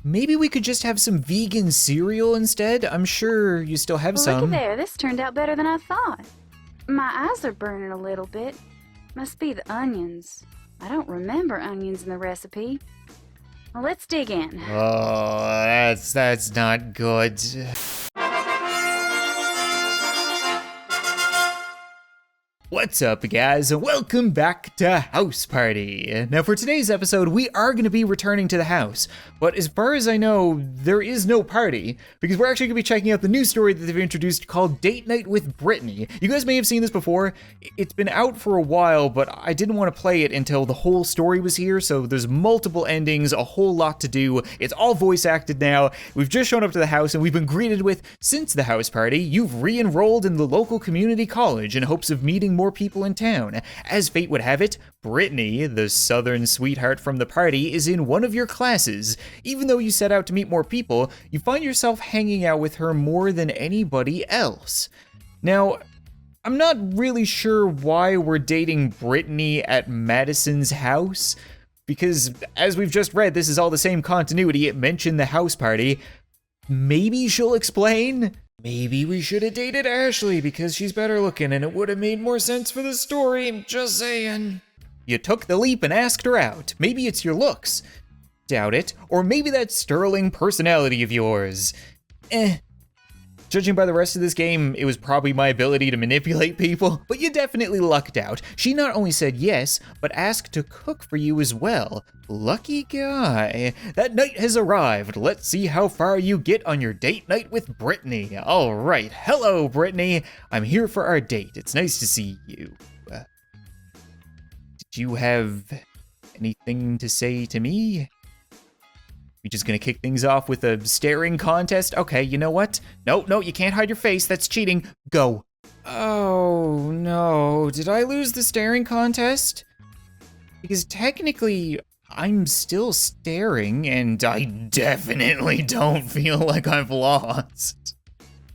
maybe we could just have some vegan cereal instead? I'm sure you still have Well, some. looky there, this turned out better than I thought. My eyes are burning a little bit. Must be the onions. I don't remember onions in the recipe. Well, let's dig in. Oh, that's not good. What's up, guys, and welcome back to House Party. Now, for today's episode, we are going to be returning to the house, but as far as I know, there is no party, because we're actually going to be checking out the new story that they've introduced called Date Night with Brittney. You guys may have seen this before. It's been out for a while, but I didn't want to play it until the whole story was here, so there's multiple endings, a whole lot to do. It's all voice acted now. We've just shown up to the house, and we've been greeted with, since the house party, you've re-enrolled in the local community college in hopes of meeting more people in town. As fate would have it, Brittney, the southern sweetheart from the party, is in one of your classes. Even though you set out to meet more people, you find yourself hanging out with her more than anybody else. Now, I'm not really sure why we're dating Brittney at Madison's house, because as we've just read, this is all the same continuity. It mentioned the house party. Maybe she'll explain? Maybe we should have dated Ashley because she's better looking and it would have made more sense for the story, I'm just saying. You took the leap and asked her out. Maybe it's your looks. Doubt it. Or maybe that sterling personality of yours. Judging by the rest of this game, it was probably my ability to manipulate people, but you definitely lucked out. She not only said yes, but asked to cook for you as well. Lucky guy. That night has arrived. Let's see how far you get on your date night with Brittney. All right, hello Brittney. I'm here for our date. It's nice to see you. Did you have anything to say to me? You're just gonna kick things off with a staring contest? Okay, you know what? No, you can't hide your face. That's cheating. Go. Oh, no. Did I lose the staring contest? Because technically, I'm still staring, and I definitely don't feel like I've lost.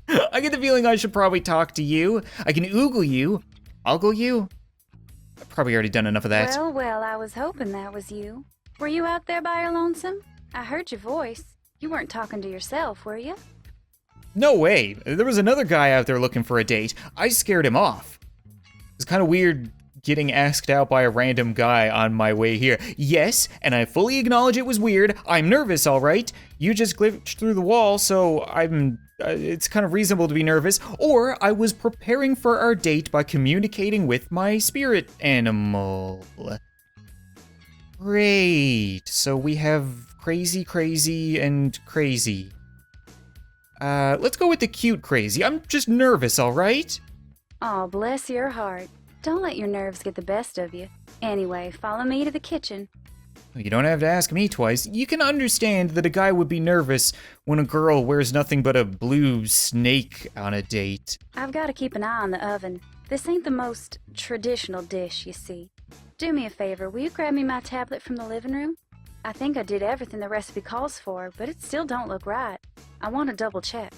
I get the feeling I should probably talk to you. I can oogle you. Ogle you? I've probably already done enough of that. Well, I was hoping that was you. Were you out there by your lonesome? I heard your voice. You weren't talking to yourself, were you? No way. There was another guy out there looking for a date. I scared him off. It's kind of weird getting asked out by a random guy on my way here. Yes, and I fully acknowledge it was weird. I'm nervous, all right. You just glitched through the wall, so it's kind of reasonable to be nervous. Or I was preparing for our date by communicating with my spirit animal. Great. So we have crazy, and crazy. Let's go with the cute crazy. I'm just nervous, all right? Oh, bless your heart. Don't let your nerves get the best of you. Anyway, follow me to the kitchen. You don't have to ask me twice. You can understand that a guy would be nervous when a girl wears nothing but a blue snake on a date. I've got to keep an eye on the oven. This ain't the most traditional dish, you see. Do me a favor, will you grab me my tablet from the living room? I think I did everything the recipe calls for, but it still don't look right. I want to double check.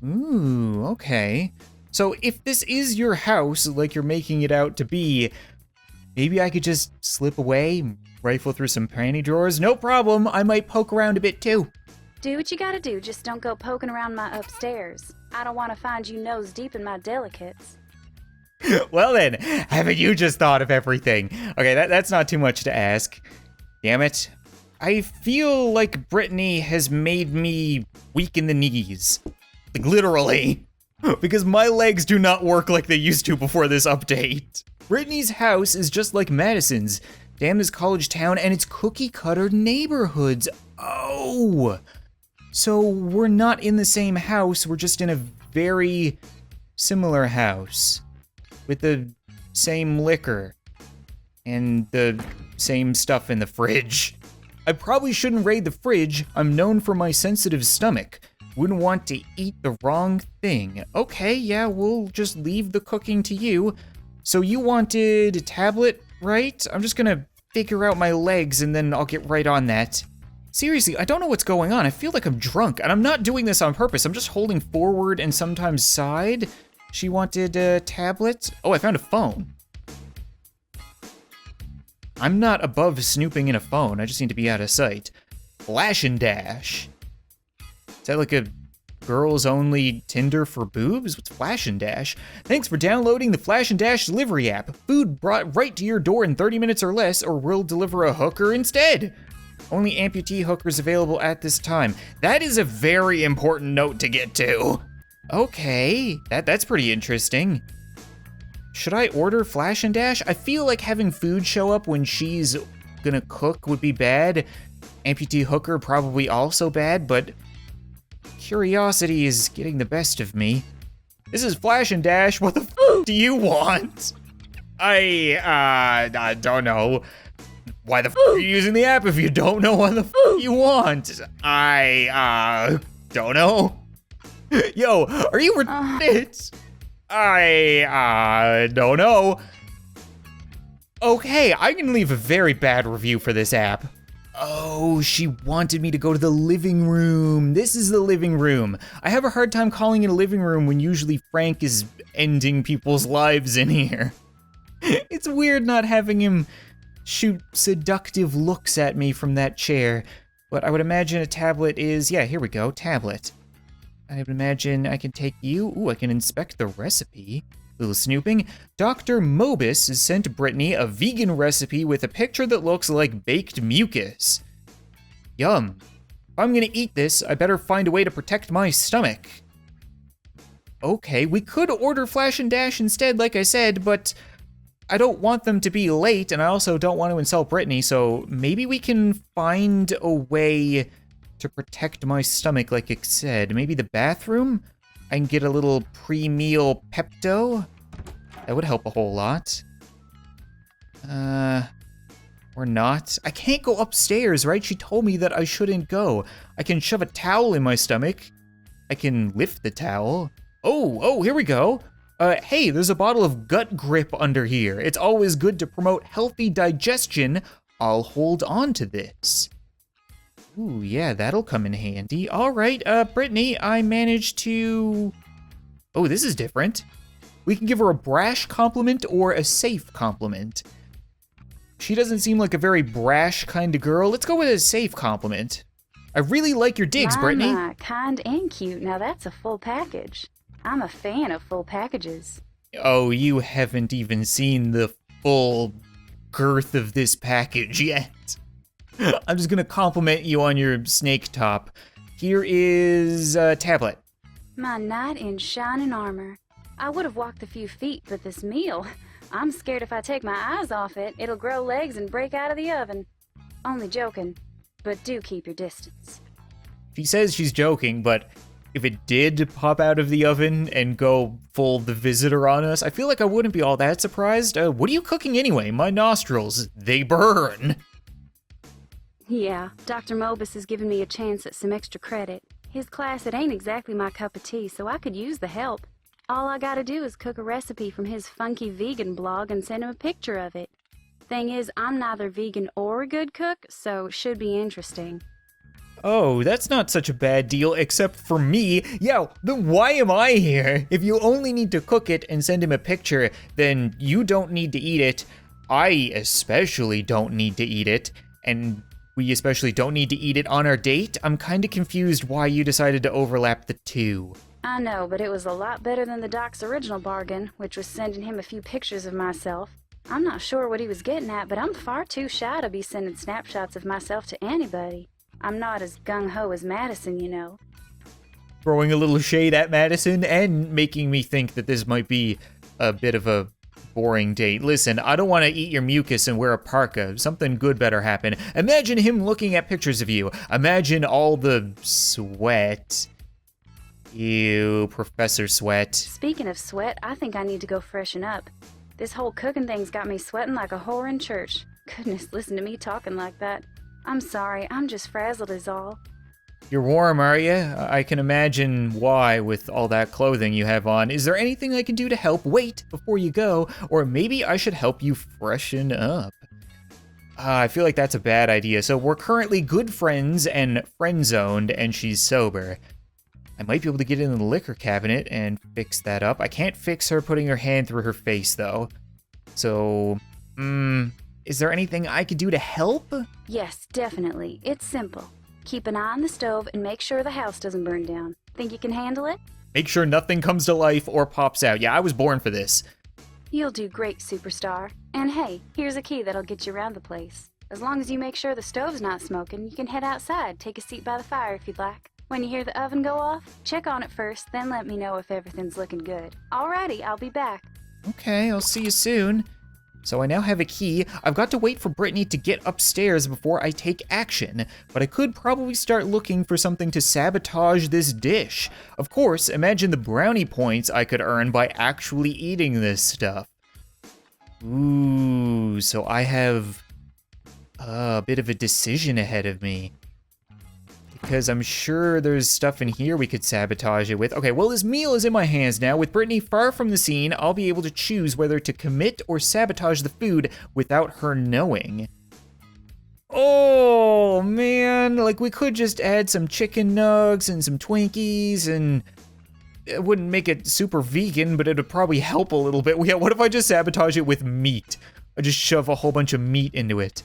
Ooh, okay. So if this is your house, like you're making it out to be, maybe I could just slip away, rifle through some panty drawers? No problem, I might poke around a bit too. Do what you gotta do, just don't go poking around my upstairs. I don't want to find you nose deep in my delicates. Well then, haven't you just thought of everything? Okay, that's not too much to ask. Damn it. I feel like Brittney has made me weak in the knees. Like, literally. Because my legs do not work like they used to before this update. Brittney's house is just like Madison's. Damn this college town and its cookie-cutter neighborhoods. Oh! So we're not in the same house, we're just in a very similar house. With the same liquor. And the same stuff in the fridge. I probably shouldn't raid the fridge. I'm known for my sensitive stomach. Wouldn't want to eat the wrong thing. Okay, yeah, we'll just leave the cooking to you. So you wanted a tablet, right? I'm just gonna figure out my legs and then I'll get right on that. Seriously, I don't know what's going on. I feel like I'm drunk, and I'm not doing this on purpose. I'm just holding forward and sometimes side. She wanted a tablet. Oh, I found a phone. I'm not above snooping in a phone. I just need to be out of sight. Flash and Dash. Is that like a girls only Tinder for boobs? What's Flash and Dash? Thanks for downloading the Flash and Dash delivery app. Food brought right to your door in 30 minutes or less, or we'll deliver a hooker instead. Only amputee hookers available at this time. That is a very important note to get to. Okay, that's pretty interesting. Should I order Flash and Dash? I feel like having food show up when she's gonna cook would be bad. Amputee hooker probably also bad, but curiosity is getting the best of me. This is Flash and Dash. What the f do you want? I don't know. Why the f are you using the app if you don't know what the f you want? I don't know. Yo, are you retarded? I don't know. Okay, I can leave a very bad review for this app. Oh, she wanted me to go to the living room. This is the living room. I have a hard time calling it a living room when usually Frank is ending people's lives in here. It's weird not having him shoot seductive looks at me from that chair, but I would imagine a tablet is, yeah, here we go, tablet. I would imagine I can take you, ooh, I can inspect the recipe. Little snooping. Dr. Mobus has sent Brittney a vegan recipe with a picture that looks like baked mucus. Yum. If I'm gonna eat this, I better find a way to protect my stomach. Okay, we could order Flash and Dash instead, like I said, but I don't want them to be late, and I also don't want to insult Brittney, so maybe we can find a way to protect my stomach, like it said. Maybe the bathroom? I can get a little pre-meal Pepto. That would help a whole lot. Or not. I can't go upstairs, right? She told me that I shouldn't go. I can shove a towel in my stomach. I can lift the towel. Oh, here we go. Hey, there's a bottle of gut grip under here. It's always good to promote healthy digestion. I'll hold on to this. Ooh, yeah, that'll come in handy. All right, Brittney, I managed to... Oh, this is different. We can give her a brash compliment or a safe compliment. She doesn't seem like a very brash kind of girl. Let's go with a safe compliment. I really like your digs, Brittney. My, kind and cute. Now that's a full package. I'm a fan of full packages. Oh, you haven't even seen the full girth of this package yet. I'm just gonna compliment you on your snake top. Here is a tablet. My knight in shining armor. I would have walked a few feet, but this meal, I'm scared if I take my eyes off it, it'll grow legs and break out of the oven. Only joking, but do keep your distance. She says she's joking, but if it did pop out of the oven and go full The Visitor on us, I feel like I wouldn't be all that surprised. What are you cooking anyway? My nostrils, they burn. Yeah, Dr. Mobus has given me a chance at some extra credit. His class, it ain't exactly my cup of tea, so I could use the help. All I gotta do is cook a recipe from his funky vegan blog and send him a picture of it. Thing is, I'm neither vegan or a good cook, so should be interesting. Oh, that's not such a bad deal, except for me. Yeah, then why am I here? If you only need to cook it and send him a picture, then you don't need to eat it. I especially don't need to eat it, and we especially don't need to eat it on our date. I'm kinda confused why you decided to overlap the two. I know, but it was a lot better than the doc's original bargain, which was sending him a few pictures of myself. I'm not sure what he was getting at, but I'm far too shy to be sending snapshots of myself to anybody. I'm not as gung-ho as Madison, you know. Throwing a little shade at Madison and making me think that this might be a bit of a boring date. Listen, I don't want to eat your mucus and wear a parka. Something good better happen. Imagine him looking at pictures of you. Imagine all the sweat. Ew, Professor Sweat. Speaking of sweat, I think I need to go freshen up. This whole cooking thing's got me sweating like a whore in church. Goodness, listen to me talking like that. I'm sorry, I'm just frazzled is all. You're warm, are you? I can imagine why with all that clothing you have on. Is there anything I can do to help? Wait before you go, or maybe I should help you freshen up. I feel like that's a bad idea. So we're currently good friends and friend-zoned, and she's sober. I might be able to get in the liquor cabinet and fix that up. I can't fix her putting her hand through her face, though. So, is there anything I could do to help? Yes, definitely. It's simple. Keep an eye on the stove and make sure the house doesn't burn down. Think you can handle it? Make sure nothing comes to life or pops out. Yeah, I was born for this. You'll do great, superstar. And hey, here's a key that'll get you around the place. As long as you make sure the stove's not smoking, you can head outside, take a seat by the fire if you'd like. When you hear the oven go off, check on it first, then let me know if everything's looking good. Alrighty, I'll be back. Okay, I'll see you soon. So I now have a key. I've got to wait for Brittney to get upstairs before I take action, but I could probably start looking for something to sabotage this dish. Of course, imagine the brownie points I could earn by actually eating this stuff. Ooh, so I have a bit of a decision ahead of me. Because I'm sure there's stuff in here we could sabotage it with. Okay, well, this meal is in my hands now. With Brittney far from the scene, I'll be able to choose whether to commit or sabotage the food without her knowing. Oh, man. Like, we could just add some chicken nugs and some Twinkies, and it wouldn't make it super vegan, but it would probably help a little bit. Yeah, what if I just sabotage it with meat? I just shove a whole bunch of meat into it.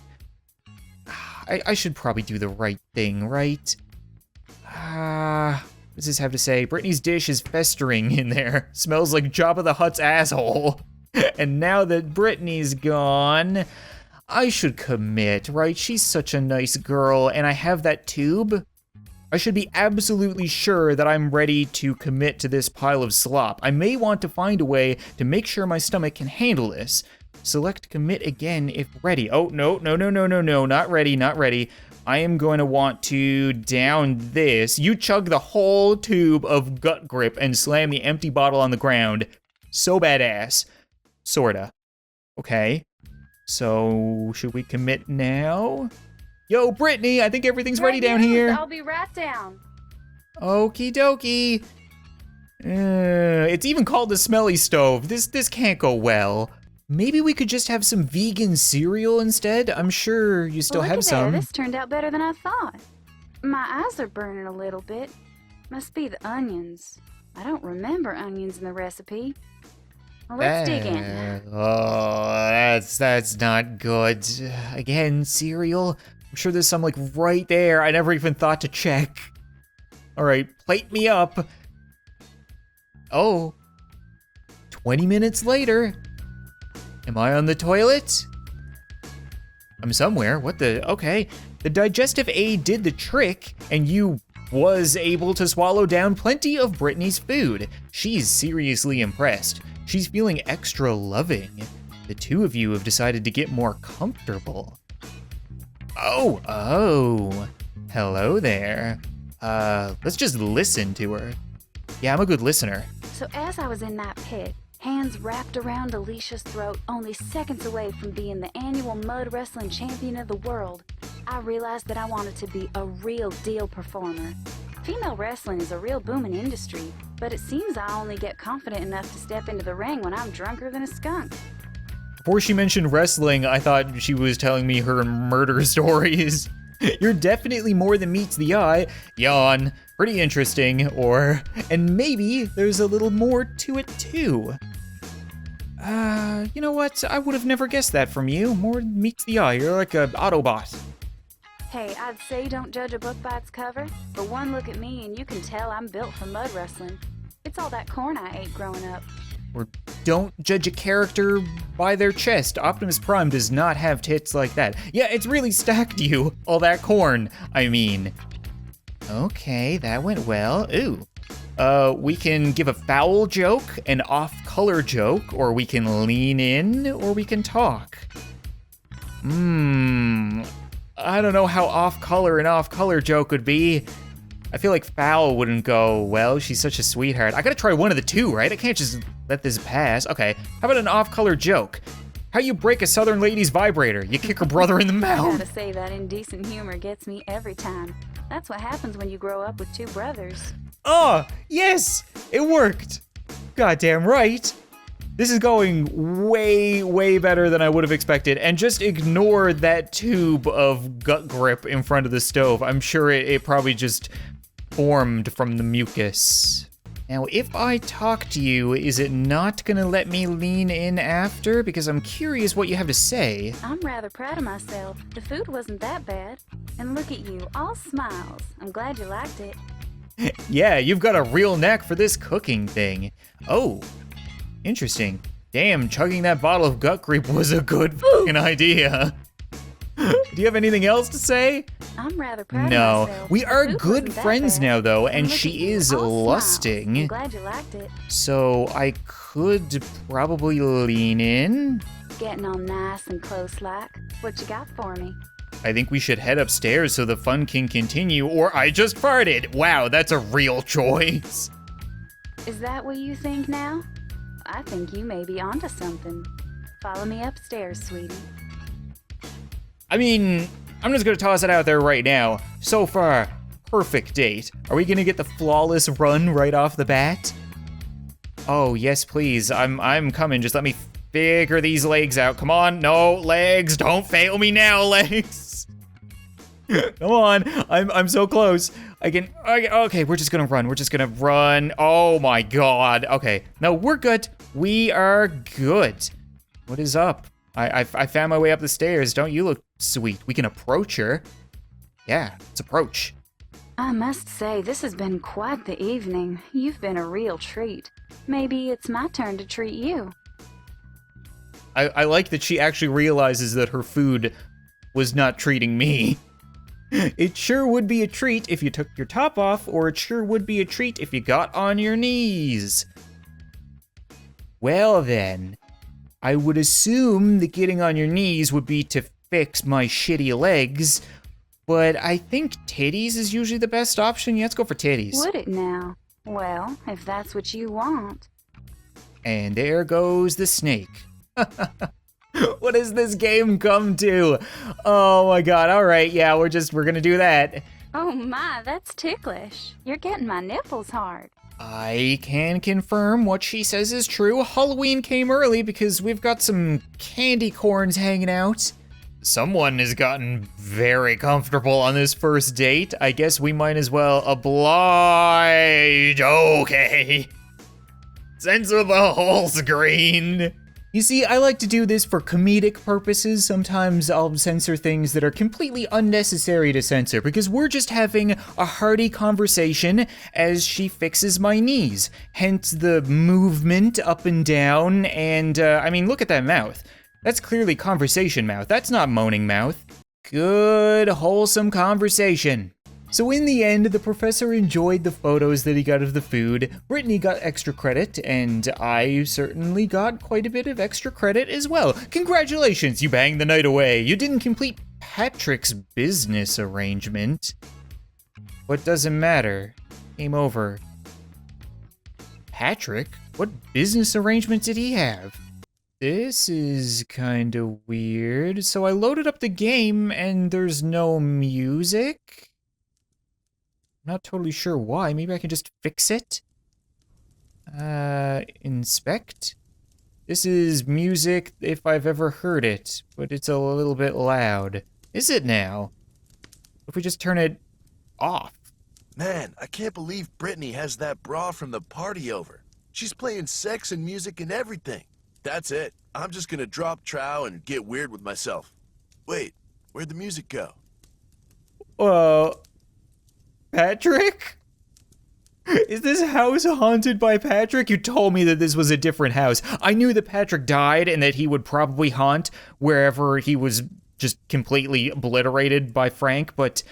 I should probably do the right thing, right? What does this have to say? Brittney's dish is festering in there. Smells like Jabba the Hutt's asshole. And now that Brittney's gone, I should commit, right? She's such a nice girl, and I have that tube. I should be absolutely sure that I'm ready to commit to this pile of slop. I may want to find a way to make sure my stomach can handle this. Select commit again if ready. Oh, no, not ready, not ready. I am going to want to down this. You chug the whole tube of gut grip and slam the empty bottle on the ground. So badass. Sorta. Okay. So, should we commit now? Yo, Brittney, I think everything's ready down here. I'll be right down. Okie dokie. It's even called the smelly stove. This can't go well. Maybe we could just have some vegan cereal instead? I'm sure you still have some. This turned out better than I thought. My eyes are burning a little bit. Must be the onions. I don't remember onions in the recipe. Well, let's dig in. Oh, that's not good. Again, cereal? I'm sure there's some like right there. I never even thought to check. All right, plate me up. Oh, 20 minutes later. Am I on the toilet? I'm somewhere. What the? Okay. The digestive aid did the trick, and you was able to swallow down plenty of Brittney's food. She's seriously impressed. She's feeling extra loving. The two of you have decided to get more comfortable. Oh. Hello there. Let's just listen to her. Yeah, I'm a good listener. So as I was in that pit, hands wrapped around Alicia's throat, only seconds away from being the annual mud wrestling champion of the world, I realized that I wanted to be a real deal performer. Female wrestling is a real booming industry, but it seems I only get confident enough to step into the ring when I'm drunker than a skunk. Before she mentioned wrestling, I thought she was telling me her murder stories. You're definitely more than meets the eye. Yawn. Pretty interesting. Or, and maybe there's a little more to it too. You know what? I would have never guessed that from you. More meets the eye. You're like a Autobot. Hey, I'd say don't judge a book by its cover, but one look at me and you can tell I'm built for mud wrestling. It's all that corn I ate growing up. Or don't judge a character by their chest. Optimus Prime does not have tits like that. Yeah, it's really stacked you. All that corn, I mean. Okay, that went well. Ooh. We can give a foul joke, an off-color joke, or we can lean in, or we can talk. I don't know how off-color an off-color joke would be. I feel like foul wouldn't go well. She's such a sweetheart. I gotta try one of the two, right? I can't just let this pass. Okay, how about an off-color joke? How you break a southern lady's vibrator? You kick her brother in the I mouth. gotta say that indecent humor gets me every time. That's what happens when you grow up with two brothers. Oh, yes, it worked. Goddamn right. This is going way, way better than I would have expected. And just ignore that tube of gut grip in front of the stove. I'm sure it probably just formed from the mucus. Now, if I talk to you, is it not gonna let me lean in after? Because I'm curious what you have to say. I'm rather proud of myself. The food wasn't that bad. And look at you, all smiles. I'm glad you liked it. Yeah, you've got a real knack for this cooking thing. Oh, interesting. Damn, chugging that bottle of gut creep was a good fucking idea. Do you have anything else to say? I'm rather proud No, of myself. we The are food good wasn't that friends bad. now though, and look at she you, is all smiles. lusting. I'm glad you liked it. So I could probably lean in. Getting all nice and close like. What you got for me? I think we should head upstairs so the fun can continue, or I just farted. Wow, that's a real choice. Is that what you think now? I think you may be onto something. Follow me upstairs, sweetie. I mean, I'm just gonna toss it out there right now. So far, perfect date. Are we gonna get the flawless run right off the bat? Oh, yes, please. I'm coming. Just let me figure these legs out. Come on, no, legs, don't fail me now, legs. Come on, I'm so close. Okay, we're just gonna run. Oh my God, okay. No, we're good. We are good. What is up? I found my way up the stairs. Don't you look sweet? We can approach her. Yeah, let's approach. I must say, this has been quite the evening. You've been a real treat. Maybe it's my turn to treat you. I like that she actually realizes that her food was not treating me. It sure would be a treat if you took your top off, or it sure would be a treat if you got on your knees. Well then, I would assume that getting on your knees would be to fix my shitty legs, but I think titties is usually the best option. Yeah, let's go for titties. Would it now? Well, if that's what you want. And there goes the snake. What has this game come to? Oh my God, all right, yeah, we're gonna do that. Oh my, that's ticklish. You're getting my nipples hard. I can confirm what she says is true. Halloween came early because we've got some candy corns hanging out. Someone has gotten very comfortable on this first date. I guess we might as well oblige. Okay. Censor the whole screen. You see, I like to do this for comedic purposes. Sometimes I'll censor things that are completely unnecessary to censor because we're just having a hearty conversation as she fixes my knees. Hence the movement up and down, and I mean, look at that mouth. That's clearly conversation mouth. That's not moaning mouth. Good, wholesome conversation. So in the end, the professor enjoyed the photos that he got of the food, Brittney got extra credit, and I certainly got quite a bit of extra credit as well. Congratulations, you banged the night away. You didn't complete Patrick's business arrangement. What doesn't matter? Game over. Patrick? What business arrangement did he have? This is kind of weird. So I loaded up the game and there's no music? I'm not totally sure why. Maybe I can just fix it? Inspect? This is music if I've ever heard it, but it's a little bit loud. Is it now? If we just turn it off? Man, I can't believe Brittney has that bra from the party over. She's playing sex and music and everything. That's it. I'm just gonna drop trow and get weird with myself. Wait, where'd the music go? Patrick? Is this house haunted by Patrick? You told me that this was a different house. I knew that Patrick died and that he would probably haunt wherever he was just completely obliterated by Frank, but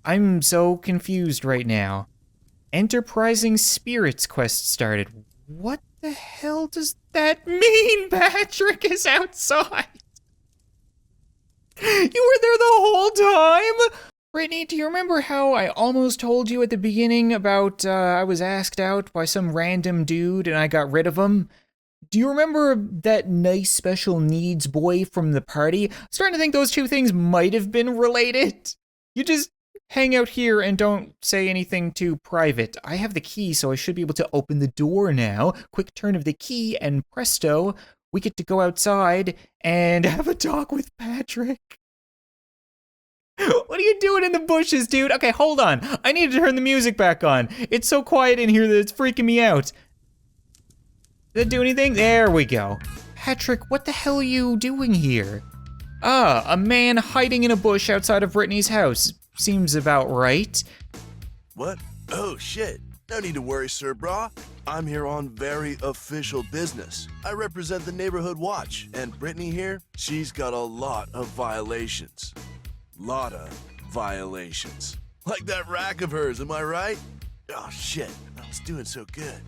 I'm so confused right now. Enterprising Spirits quest started. What the hell does that mean? Patrick is outside. You were there the whole time? Brittney, do you remember how I almost told you at the beginning about I was asked out by some random dude and I got rid of him? Do you remember that nice special needs boy from the party? I'm starting to think those two things might have been related. You just hang out here and don't say anything too private. I have the key, so I should be able to open the door now. Quick turn of the key and presto, we get to go outside and have a talk with Patrick. What are you doing in the bushes, dude? Okay, hold on. I need to turn the music back on. It's so quiet in here that it's freaking me out. Did it do anything? There we go. Patrick, what the hell are you doing here? Ah, a man hiding in a bush outside of Brittney's house. Seems about right. What? Oh, shit. No need to worry, Sir Bra. I'm here on very official business. I represent the Neighborhood Watch, and Brittney here, she's got a lot of violations. Lotta violations. Like that rack of hers, am I right? Oh, shit. I was doing so good.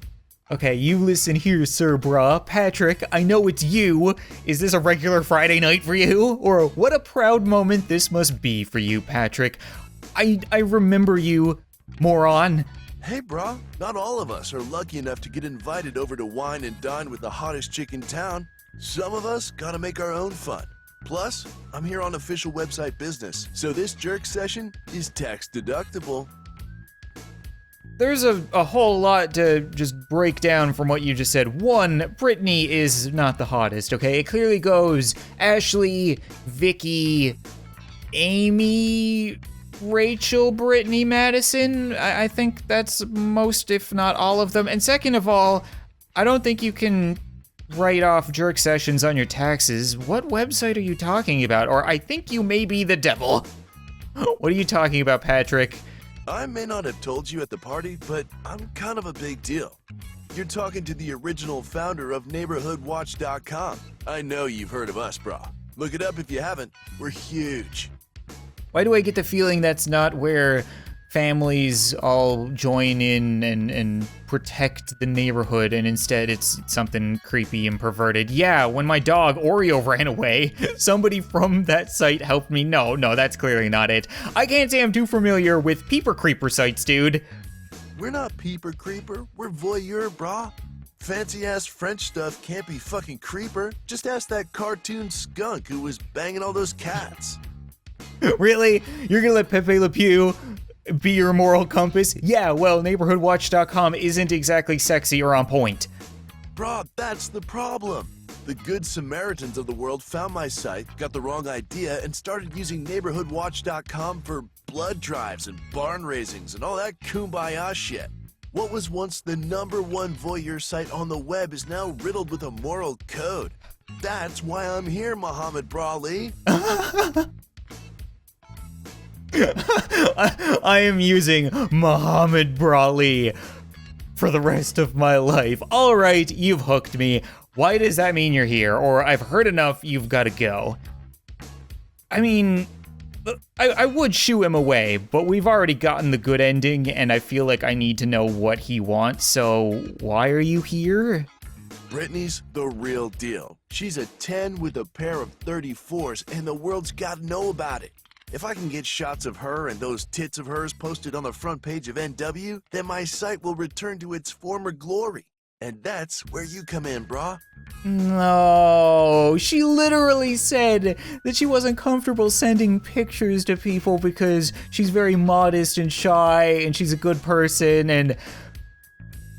Okay, you listen here, Sir Bra. Patrick, I know it's you. Is this a regular Friday night for you? Or what a proud moment this must be for you, Patrick. I remember you, moron. Hey, brah, not all of us are lucky enough to get invited over to wine and dine with the hottest chick in town. Some of us gotta make our own fun. Plus, I'm here on official website business, so this jerk session is tax deductible. There's a whole lot to just break down from what you just said. One, Brittney is not the hottest, okay? It clearly goes Ashley, Vicky, Amy, Rachel, Brittney, Madison. I think that's most, if not all of them. And second of all, I don't think you can write off jerk sessions on your taxes. What website are you talking about? Or I think you may be the devil. What are you talking about, Patrick? I may not have told you at the party, but I'm kind of a big deal. You're talking to the original founder of NeighborhoodWatch.com. I know you've heard of us, brah. Look it up if you haven't. We're huge. Why do I get the feeling that's not where families all join in and protect the neighborhood, and instead it's something creepy and perverted? Yeah, when my dog Oreo ran away, somebody from that site helped me. No, that's clearly not it. I can't say I'm too familiar with peeper creeper sites, dude. We're not peeper creeper, we're voyeur, brah. Fancy-ass French stuff can't be fucking creeper. Just ask that cartoon skunk who was banging all those cats. Really? You're gonna let Pepe Le Pew be your moral compass? Yeah, well, NeighborhoodWatch.com isn't exactly sexy or on point. Brah, that's the problem. The Good Samaritans of the world found my site, got the wrong idea, and started using NeighborhoodWatch.com for blood drives and barn raisings and all that kumbaya shit. What was once the #1 voyeur site on the web is now riddled with a moral code. That's why I'm here, Muhammad Brawley. I am using Muhammad Brawley for the rest of my life. All right, you've hooked me. Why does that mean you're here? Or I've heard enough, you've got to go. I mean, I would shoo him away, but we've already gotten the good ending, and I feel like I need to know what he wants, so why are you here? Brittney's the real deal. She's a 10 with a pair of 34s, and the world's got to know about it. If I can get shots of her and those tits of hers posted on the front page of NW, then my site will return to its former glory. And that's where you come in, brah. No, she literally said that she wasn't comfortable sending pictures to people because she's very modest and shy and she's a good person. And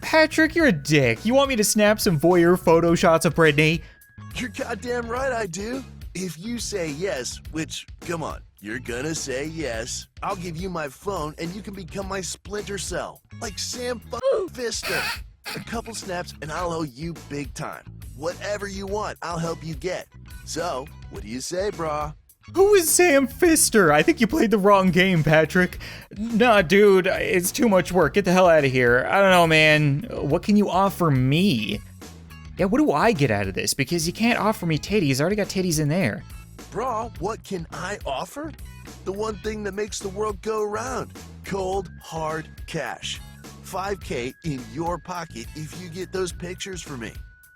Patrick, you're a dick. You want me to snap some voyeur photo shots of Brittney? You're goddamn right I do. If you say yes, which, come on, you're gonna say yes, I'll give you my phone and you can become my splinter cell. Like Sam Pfister. A couple snaps and I'll owe you big time. Whatever you want, I'll help you get. So, what do you say, brah? Who is Sam Pfister? I think you played the wrong game, Patrick. Nah, dude, it's too much work. Get the hell out of here. I don't know, man. What can you offer me? Yeah, what do I get out of this? Because you can't offer me titties. I already got titties in there. Brah, what can I offer? The one thing that makes the world go round. Cold, hard cash. $5K in your pocket if you get those pictures for me.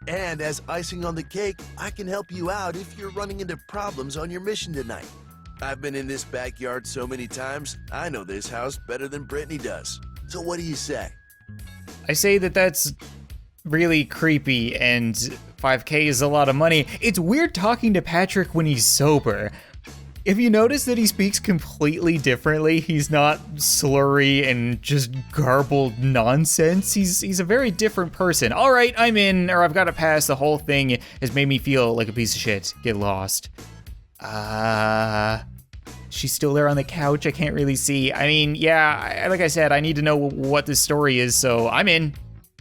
And as icing on the cake, I can help you out if you're running into problems on your mission tonight. I've been in this backyard so many times, I know this house better than Brittney does. So what do you say? I say that that's really creepy, and 5K is a lot of money. It's weird talking to Patrick when he's sober. If you notice that he speaks completely differently, he's not slurry and just garbled nonsense. He's a very different person. All right, I'm in, or I've got to pass. The whole thing has made me feel like a piece of shit. Get lost. She's still there on the couch. I can't really see. I mean, yeah, like I said, I need to know what this story is, so I'm in.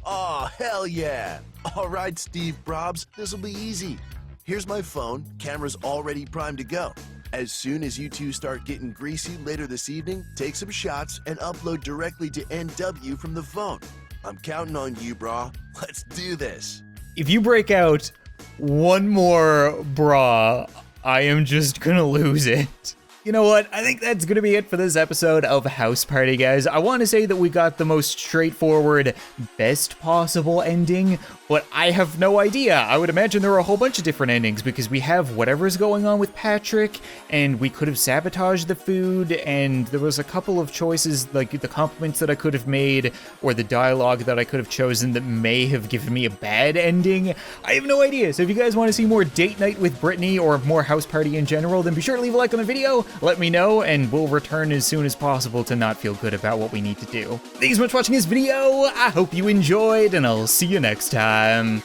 Oh, hell yeah. All right, Steve Brobs, this'll be easy. Here's my phone. Camera's already primed to go. As soon as you two start getting greasy later this evening, take some shots and upload directly to NW from the phone. I'm counting on you, brah. Let's do this. If you break out one more bra, I am just gonna lose it. You know what? I think that's gonna be it for this episode of House Party, guys. I want to say that we got the most straightforward, best possible ending, but I have no idea. I would imagine there are a whole bunch of different endings because we have whatever's going on with Patrick, and we could have sabotaged the food, and there was a couple of choices, like the compliments that I could have made, or the dialogue that I could have chosen that may have given me a bad ending. I have no idea. So if you guys want to see more date night with Brittney or more House Party in general, then be sure to leave a like on the video. Let me know, and we'll return as soon as possible to not feel good about what we need to do. Thanks so much for watching this video. I hope you enjoyed, and I'll see you next time.